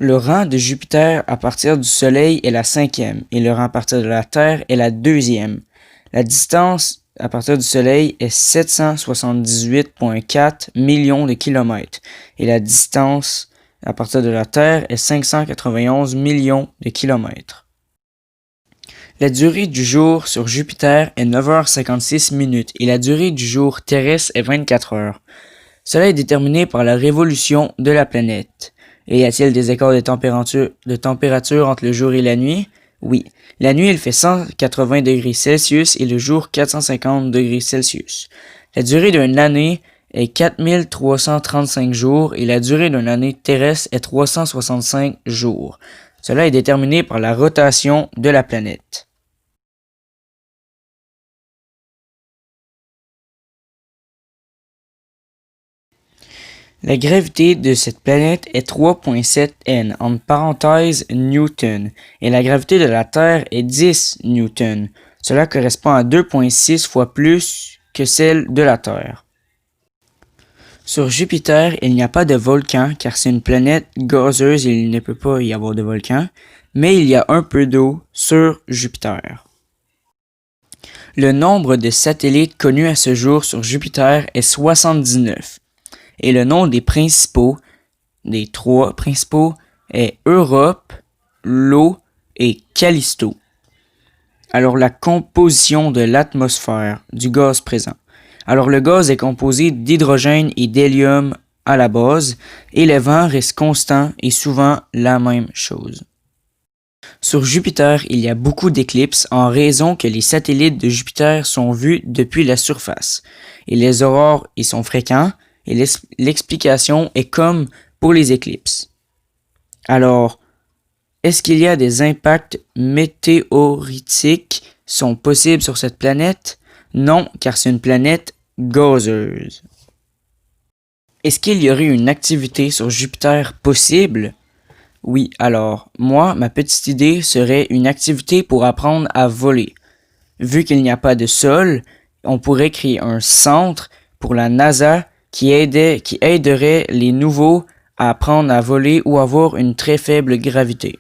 Le rang de Jupiter à partir du Soleil est la 5e et le rang à partir de la Terre est la 2e. La distance à partir du Soleil est 778,4 millions de kilomètres et la distance à partir de la Terre est 591 millions de kilomètres. La durée du jour sur Jupiter est 9h56 minutes et la durée du jour terrestre est 24 heures. Cela est déterminé par la révolution de la planète. Et y a-t-il des écarts de température entre le jour et la nuit? Oui. La nuit, il fait 180 degrés Celsius et le jour 450 degrés Celsius. La durée d'une année est 4335 jours et la durée d'une année terrestre est 365 jours. Cela est déterminé par la rotation de la planète. La gravité de cette planète est 3,7 N, entre parenthèses Newton, et la gravité de la Terre est 10 Newton. Cela correspond à 2,6 fois plus que celle de la Terre. Sur Jupiter, il n'y a pas de volcan car c'est une planète gazeuse et il ne peut pas y avoir de volcan, mais il y a un peu d'eau sur Jupiter. Le nombre de satellites connus à ce jour sur Jupiter est 79. Et le nom des trois principaux, est Europe, Io et Callisto. Alors la composition de l'atmosphère du gaz présent. Alors le gaz est composé d'hydrogène et d'hélium à la base et le vent reste constant et souvent la même chose. Sur Jupiter, il y a beaucoup d'éclipses en raison que les satellites de Jupiter sont vus depuis la surface et les aurores y sont fréquents. Et l'explication est comme pour les éclipses. Alors, est-ce qu'il y a des impacts météoritiques sont possibles sur cette planète? Non, car c'est une planète gazeuse. Est-ce qu'il y aurait une activité sur Jupiter possible? Oui, alors, moi, ma petite idée serait une activité pour apprendre à voler. Vu qu'il n'y a pas de sol, on pourrait créer un centre pour la NASA qui aiderait les nouveaux à apprendre à voler ou avoir une très faible gravité.